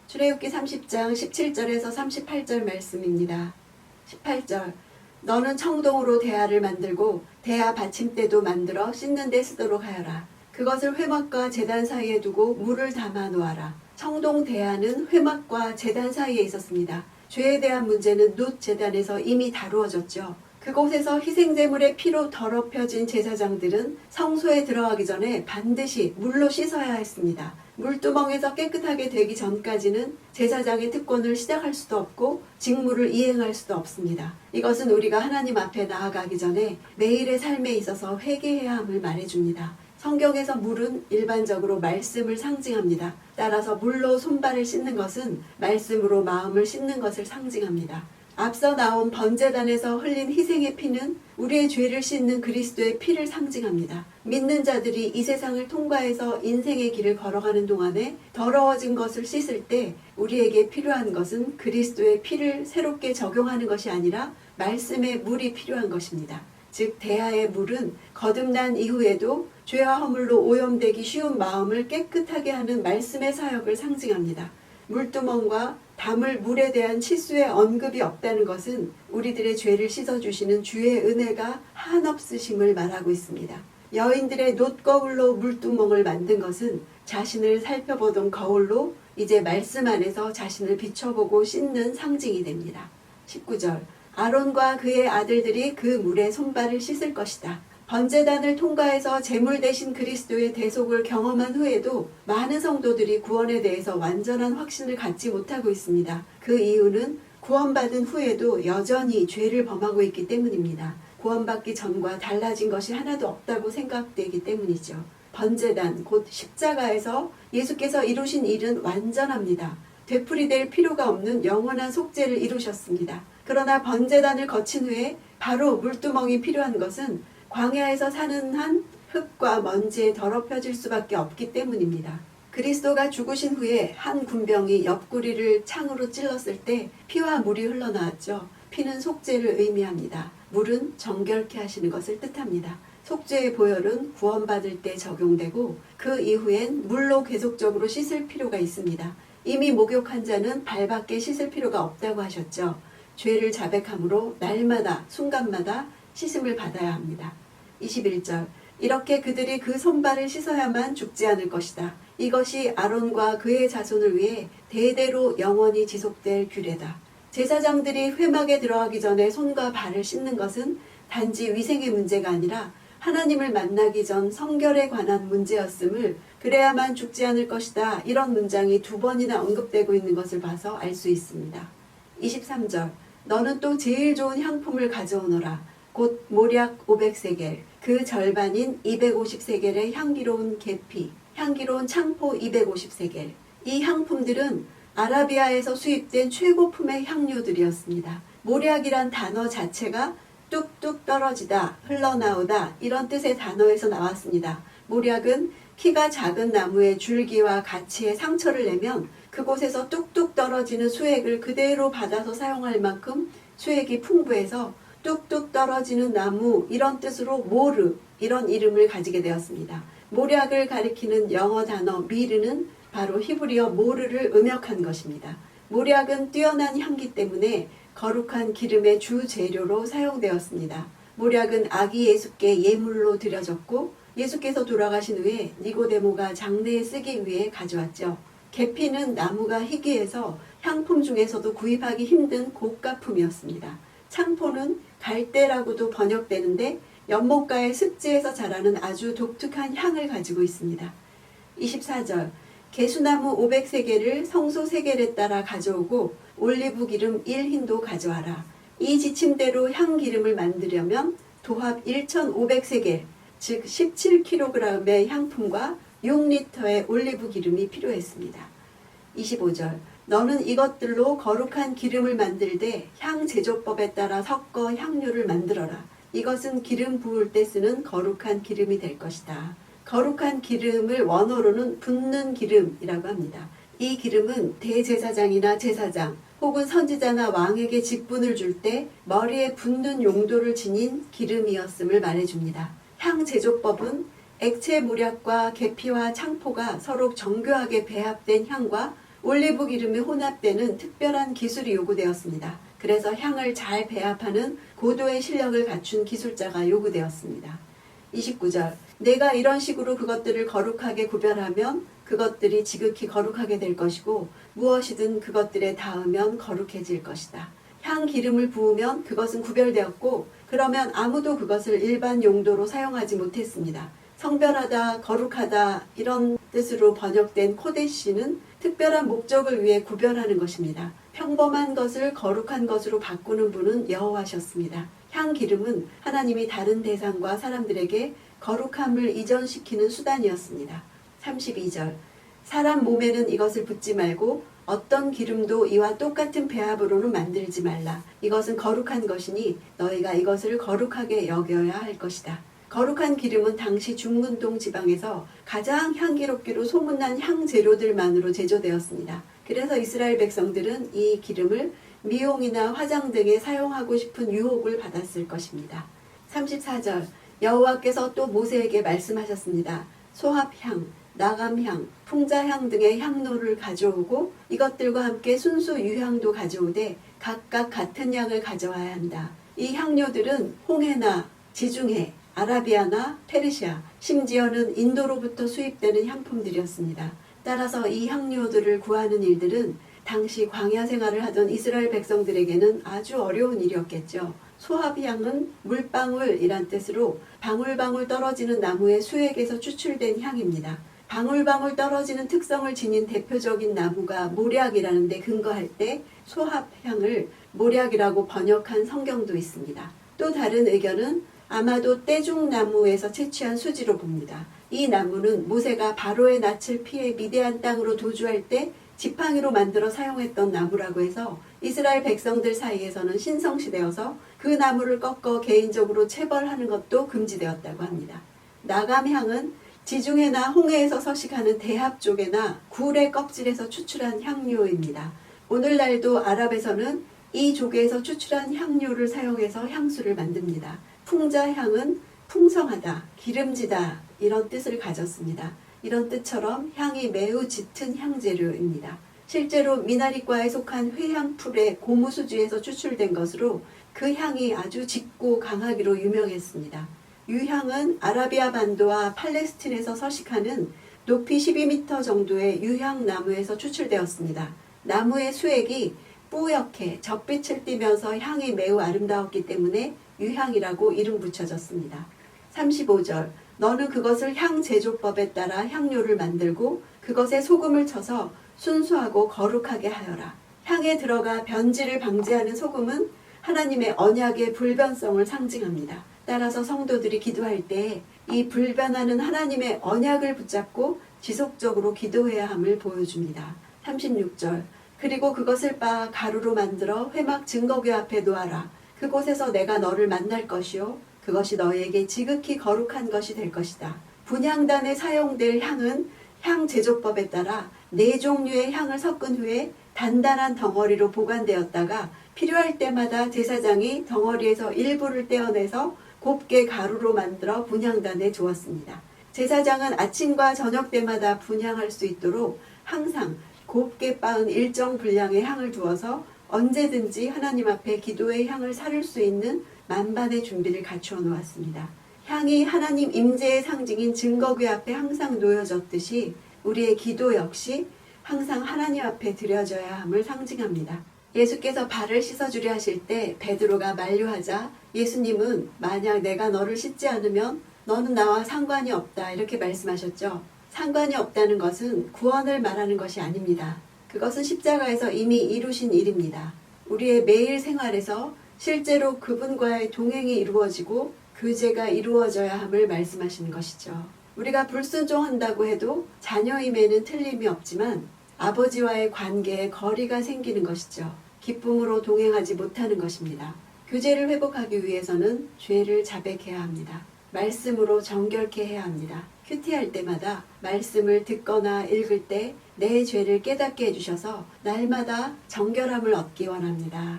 출애굽기 30장 17절에서 38절 말씀입니다. 18절 너는 청동으로 대야를 만들고 대야 받침대도 만들어 씻는 데 쓰도록 하여라. 그것을 회막과 제단 사이에 두고 물을 담아 놓아라. 청동 대야는 회막과 제단 사이에 있었습니다. 죄에 대한 문제는 놋 제단에서 이미 다루어졌죠. 그곳에서 희생제물의 피로 더럽혀진 제사장들은 성소에 들어가기 전에 반드시 물로 씻어야 했습니다. 물두멍에서 깨끗하게 되기 전까지는 제사장의 특권을 시작할 수도 없고 직무를 이행할 수도 없습니다. 이것은 우리가 하나님 앞에 나아가기 전에 매일의 삶에 있어서 회개해야 함을 말해줍니다. 성경에서 물은 일반적으로 말씀을 상징합니다. 따라서 물로 손발을 씻는 것은 말씀으로 마음을 씻는 것을 상징합니다. 앞서 나온 번제단에서 흘린 희생의 피는 우리의 죄를 씻는 그리스도의 피를 상징합니다. 믿는 자들이 이 세상을 통과해서 인생의 길을 걸어가는 동안에 더러워진 것을 씻을 때 우리에게 필요한 것은 그리스도의 피를 새롭게 적용하는 것이 아니라 말씀의 물이 필요한 것입니다. 즉 대야의 물은 거듭난 이후에도 죄와 허물로 오염되기 쉬운 마음을 깨끗하게 하는 말씀의 사역을 상징합니다. 물두멍과 담을 물에 대한 치수의 언급이 없다는 것은 우리들의 죄를 씻어주시는 주의 은혜가 한없으심을 말하고 있습니다. 여인들의 놋거울로 물두멍을 만든 것은 자신을 살펴보던 거울로 이제 말씀 안에서 자신을 비춰보고 씻는 상징이 됩니다. 19절 아론과 그의 아들들이 그 물에 손발을 씻을 것이다. 번제단을 통과해서 제물 대신 그리스도의 대속을 경험한 후에도 많은 성도들이 구원에 대해서 완전한 확신을 갖지 못하고 있습니다. 그 이유는 구원받은 후에도 여전히 죄를 범하고 있기 때문입니다. 구원받기 전과 달라진 것이 하나도 없다고 생각되기 때문이죠. 번제단 곧 십자가에서 예수께서 이루신 일은 완전합니다. 되풀이될 필요가 없는 영원한 속죄를 이루셨습니다. 그러나 번제단을 거친 후에 바로 물두멍이 필요한 것은 광야에서 사는 한 흙과 먼지에 더럽혀질 수밖에 없기 때문입니다. 그리스도가 죽으신 후에 한 군병이 옆구리를 창으로 찔렀을 때 피와 물이 흘러나왔죠. 피는 속죄를 의미합니다. 물은 정결케 하시는 것을 뜻합니다. 속죄의 보혈은 구원받을 때 적용되고 그 이후엔 물로 계속적으로 씻을 필요가 있습니다. 이미 목욕한 자는 발밖에 씻을 필요가 없다고 하셨죠. 죄를 자백함으로 날마다 순간마다 씻음을 받아야 합니다. 21절 이렇게 그들이 그 손발을 씻어야만 죽지 않을 것이다. 이것이 아론과 그의 자손을 위해 대대로 영원히 지속될 규례다. 제사장들이 회막에 들어가기 전에 손과 발을 씻는 것은 단지 위생의 문제가 아니라 하나님을 만나기 전 성결에 관한 문제였음을 그래야만 죽지 않을 것이다. 이런 문장이 2번이나 언급되고 있는 것을 봐서 알 수 있습니다. 23절 너는 또 제일 좋은 향품을 가져오너라. 곧 모략 500세겔, 그 절반인 250세겔의 향기로운 계피, 향기로운 창포 250세겔. 이 향품들은 아라비아에서 수입된 최고품의 향료들이었습니다. 모략이란 단어 자체가 뚝뚝 떨어지다, 흘러나오다 이런 뜻의 단어에서 나왔습니다. 모략은 키가 작은 나무의 줄기와 가치에 상처를 내면 그곳에서 뚝뚝 떨어지는 수액을 그대로 받아서 사용할 만큼 수액이 풍부해서 뚝뚝 떨어지는 나무 이런 뜻으로 모르 이런 이름을 가지게 되었습니다. 모략을 가리키는 영어 단어 미르는 바로 히브리어 모르를 음역한 것입니다. 모략은 뛰어난 향기 때문에 거룩한 기름의 주 재료로 사용되었습니다. 모략은 아기 예수께 예물로 드려졌고 예수께서 돌아가신 후에 니고데모가 장례에 쓰기 위해 가져왔죠. 계피는 나무가 희귀해서 향품 중에서도 구입하기 힘든 고가품이었습니다. 창포는 갈대라고도 번역되는데 연못가의 습지에서 자라는 아주 독특한 향을 가지고 있습니다. 24절 개수나무 500세겔을 성소 세겔에 따라 가져오고 올리브 기름 1흰도 가져와라. 이 지침대로 향기름을 만들려면 도합 1500세겔 즉 17kg의 향품과 6리터의 올리브 기름이 필요했습니다. 25절 너는 이것들로 거룩한 기름을 만들되 향 제조법에 따라 섞어 향료를 만들어라. 이것은 기름 부을 때 쓰는 거룩한 기름이 될 것이다. 거룩한 기름을 원어로는 붓는 기름이라고 합니다. 이 기름은 대제사장이나 제사장 혹은 선지자나 왕에게 직분을 줄 때 머리에 붓는 용도를 지닌 기름이었음을 말해줍니다. 향 제조법은 액체 모략과 계피와 창포가 서로 정교하게 배합된 향과 올리브 기름이 혼합되는 특별한 기술이 요구되었습니다. 그래서 향을 잘 배합하는 고도의 실력을 갖춘 기술자가 요구되었습니다. 29절 내가 이런 식으로 그것들을 거룩하게 구별하면 그것들이 지극히 거룩하게 될 것이고 무엇이든 그것들에 닿으면 거룩해질 것이다. 향 기름을 부으면 그것은 구별되었고 그러면 아무도 그것을 일반 용도로 사용하지 못했습니다. 성별하다, 거룩하다 이런 뜻으로 번역된 코데시는 특별한 목적을 위해 구별하는 것입니다. 평범한 것을 거룩한 것으로 바꾸는 분은 여호와셨습니다. 향 기름은 하나님이 다른 대상과 사람들에게 거룩함을 이전시키는 수단이었습니다. 32절 사람 몸에는 이것을 붓지 말고 어떤 기름도 이와 똑같은 배합으로는 만들지 말라. 이것은 거룩한 것이니 너희가 이것을 거룩하게 여겨야 할 것이다. 거룩한 기름은 당시 중근동 지방에서 가장 향기롭기로 소문난 향재료들만으로 제조되었습니다. 그래서 이스라엘 백성들은 이 기름을 미용이나 화장 등에 사용하고 싶은 유혹을 받았을 것입니다. 34절 여호와께서 또 모세에게 말씀하셨습니다. 소합향, 나감향, 풍자향 등의 향로를 가져오고 이것들과 함께 순수 유향도 가져오되 각각 같은 양을 가져와야 한다. 이 향료들은 홍해나 지중해, 아라비아나 페르시아, 심지어는 인도로부터 수입되는 향품들이었습니다. 따라서 이 향료들을 구하는 일들은 당시 광야 생활을 하던 이스라엘 백성들에게는 아주 어려운 일이었겠죠. 소합향은 물방울이란 뜻으로 방울방울 떨어지는 나무의 수액에서 추출된 향입니다. 방울방울 떨어지는 특성을 지닌 대표적인 나무가 모략이라는 데 근거할 때 소합향을 모략이라고 번역한 성경도 있습니다. 또 다른 의견은 아마도 떼죽나무에서 채취한 수지로 봅니다. 이 나무는 모세가 바로의 낯을 피해 미디안 땅으로 도주할 때 지팡이로 만들어 사용했던 나무라고 해서 이스라엘 백성들 사이에서는 신성시되어서 그 나무를 꺾어 개인적으로 체벌하는 것도 금지되었다고 합니다. 나감향은 지중해나 홍해에서 서식하는 대합 쪽에나 굴의 껍질에서 추출한 향료입니다. 오늘날도 아랍에서는 이 조개에서 추출한 향료를 사용해서 향수를 만듭니다. 풍자향은 풍성하다, 기름지다 이런 뜻을 가졌습니다. 이런 뜻처럼 향이 매우 짙은 향재료입니다. 실제로 미나리과에 속한 회향풀의 고무수지에서 추출된 것으로 그 향이 아주 짙고 강하기로 유명했습니다. 유향은 아라비아 반도와 팔레스틴에서 서식하는 높이 12m 정도의 유향나무에서 추출되었습니다. 나무의 수액이 뿌옇게 젖빛을 띠면서 향이 매우 아름다웠기 때문에 유향이라고 이름 붙여졌습니다. 35절 너는 그것을 향 제조법에 따라 향료를 만들고 그것에 소금을 쳐서 순수하고 거룩하게 하여라. 향에 들어가 변질을 방지하는 소금은 하나님의 언약의 불변성을 상징합니다. 따라서 성도들이 기도할 때 이 불변하는 하나님의 언약을 붙잡고 지속적으로 기도해야 함을 보여줍니다. 36절 그리고 그것을 빻아 가루로 만들어 회막 증거궤 앞에 놓아라. 그곳에서 내가 너를 만날 것이요 그것이 너희에게 지극히 거룩한 것이 될 것이다. 분향단에 사용될 향은 향 제조법에 따라 4종류의 향을 섞은 후에 단단한 덩어리로 보관되었다가 필요할 때마다 제사장이 덩어리에서 일부를 떼어내서 곱게 가루로 만들어 분향단에 두었습니다. 제사장은 아침과 저녁 때마다 분향할 수 있도록 항상 곱게 빻은 일정 분량의 향을 두어서 언제든지 하나님 앞에 기도의 향을 사를 수 있는 만반의 준비를 갖추어 놓았습니다. 향이 하나님 임재의 상징인 증거궤 앞에 항상 놓여졌듯이 우리의 기도 역시 항상 하나님 앞에 드려져야 함을 상징합니다. 예수께서 발을 씻어주려 하실 때 베드로가 만류하자 예수님은 만약 내가 너를 씻지 않으면 너는 나와 상관이 없다 이렇게 말씀하셨죠. 상관이 없다는 것은 구원을 말하는 것이 아닙니다. 그것은 십자가에서 이미 이루신 일입니다. 우리의 매일 생활에서 실제로 그분과의 동행이 이루어지고 교제가 이루어져야 함을 말씀하시는 것이죠. 우리가 불순종한다고 해도 자녀임에는 틀림이 없지만 아버지와의 관계에 거리가 생기는 것이죠. 기쁨으로 동행하지 못하는 것입니다. 교제를 회복하기 위해서는 죄를 자백해야 합니다. 말씀으로 정결케 해야 합니다. 큐티할 때마다 말씀을 듣거나 읽을 때 내 죄를 깨닫게 해주셔서 날마다 정결함을 얻기 원합니다.